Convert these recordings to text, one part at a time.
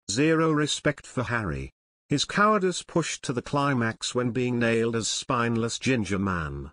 Zero respect for Harry. His cowardice pushed to the climax when being nailed as spineless ginger man.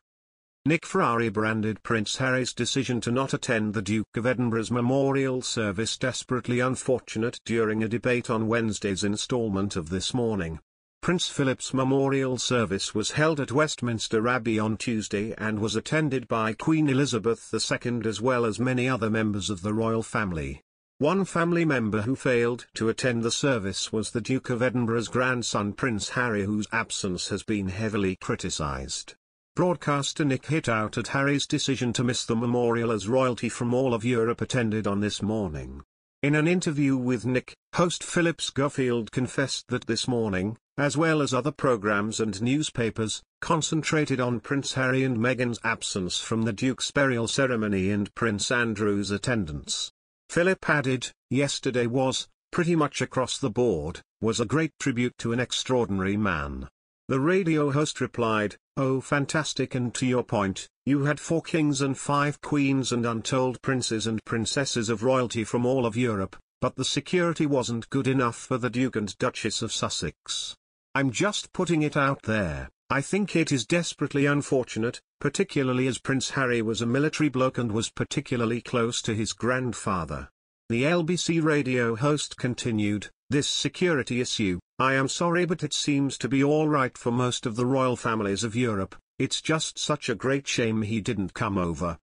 Nick Ferrari branded Prince Harry's decision to not attend the Duke of Edinburgh's memorial service desperately unfortunate during a debate on Wednesday's instalment of This Morning. Prince Philip's memorial service was held at Westminster Abbey on Tuesday and was attended by Queen Elizabeth II as well as many other members of the royal family. One family member who failed to attend the service was the Duke of Edinburgh's grandson Prince Harry, whose absence has been heavily criticised. Broadcaster Nick hit out at Harry's decision to miss the memorial as royalty from all of Europe attended on This Morning. In an interview with Nick, host Philip Schofield confessed that This Morning, as well as other programs and newspapers, concentrated on Prince Harry and Meghan's absence from the Duke's burial ceremony and Prince Andrew's attendance. Philip added, "Yesterday was, pretty much across the board, was a great tribute to an extraordinary man." The radio host replied, "Oh, fantastic, and to your point, you had 4 kings and 5 queens and untold princes and princesses of royalty from all of Europe, but the security wasn't good enough for the Duke and Duchess of Sussex. I'm just putting it out there. I think it is desperately unfortunate, particularly as Prince Harry was a military bloke and was particularly close to his grandfather." The LBC radio host continued, "This security issue, I am sorry, but it seems to be all right for most of the royal families of Europe. It's just such a great shame he didn't come over."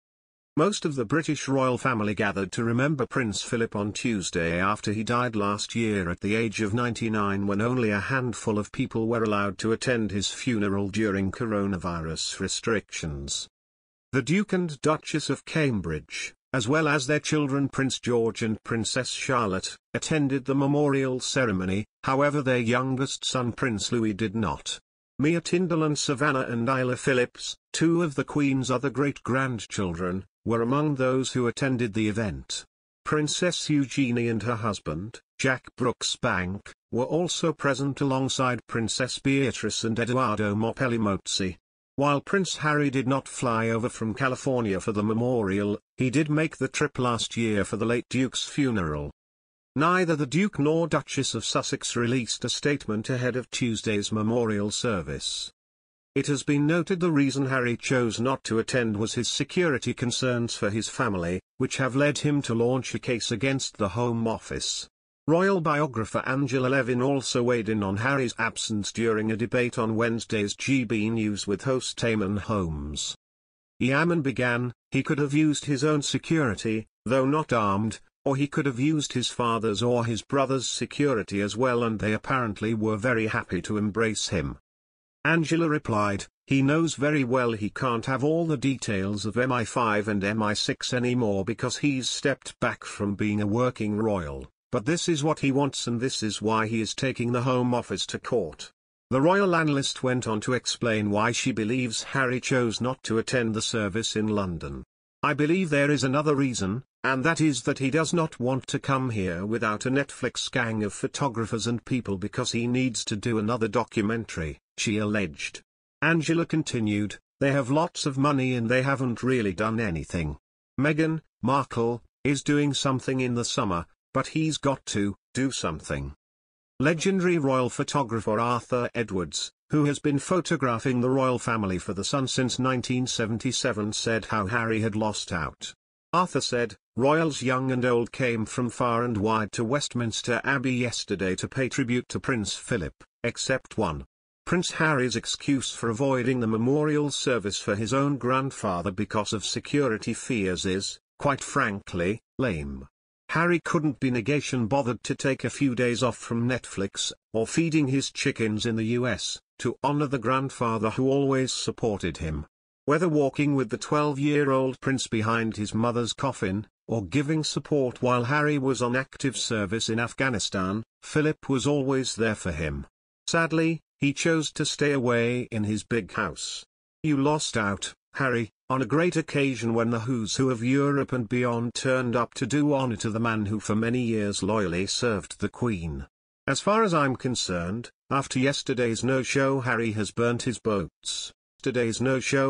Most of the British royal family gathered to remember Prince Philip on Tuesday after he died last year at the age of 99, when only a handful of people were allowed to attend his funeral during coronavirus restrictions. The Duke and Duchess of Cambridge, as well as their children Prince George and Princess Charlotte, attended the memorial ceremony. However, their youngest son Prince Louis did not. Mia Tyndall and Savannah and Isla Phillips, 2 of the Queen's other great-grandchildren, were among those who attended the event. Princess Eugenie and her husband, Jack Brooksbank, were also present alongside Princess Beatrice and Edoardo Mopelli-Mozzi. While Prince Harry did not fly over from California for the memorial, he did make the trip last year for the late Duke's funeral. Neither the Duke nor Duchess of Sussex released a statement ahead of Tuesday's memorial service. It has been noted the reason Harry chose not to attend was his security concerns for his family, which have led him to launch a case against the Home Office. Royal biographer Angela Levin also weighed in on Harry's absence during a debate on Wednesday's GB News with host Eammon Holmes. Eammon began, "He could have used his own security, though not armed, or he could have used his father's or his brother's security as well, and they apparently were very happy to embrace him." Angela replied, "He knows very well he can't have all the details of MI5 and MI6 anymore because he's stepped back from being a working royal, but this is what he wants and this is why he is taking the Home Office to court." The royal analyst went on to explain why she believes Harry chose not to attend the service in London. "I believe there is another reason, and that is that he does not want to come here without a Netflix gang of photographers and people because he needs to do another documentary," she alleged. Angela continued, "They have lots of money and they haven't really done anything. Meghan Markle is doing something in the summer, but he's got to do something." Legendary royal photographer Arthur Edwards, who has been photographing the royal family for The Sun since 1977, said how Harry had lost out. Arthur said, "Royals young and old came from far and wide to Westminster Abbey yesterday to pay tribute to Prince Philip, except one. Prince Harry's excuse for avoiding the memorial service for his own grandfather because of security fears is, quite frankly, lame. Harry couldn't be bothered to take a few days off from Netflix, or feeding his chickens in the US, to honor the grandfather who always supported him. Whether walking with the 12-year-old prince behind his mother's coffin, or giving support while Harry was on active service in Afghanistan, Philip was always there for him. Sadly, he chose to stay away in his big house. You lost out, Harry, on a great occasion when the who's who of Europe and beyond turned up to do honor to the man who for many years loyally served the Queen. As far as I'm concerned, after yesterday's no-show Harry has burnt his boats. Today's no-show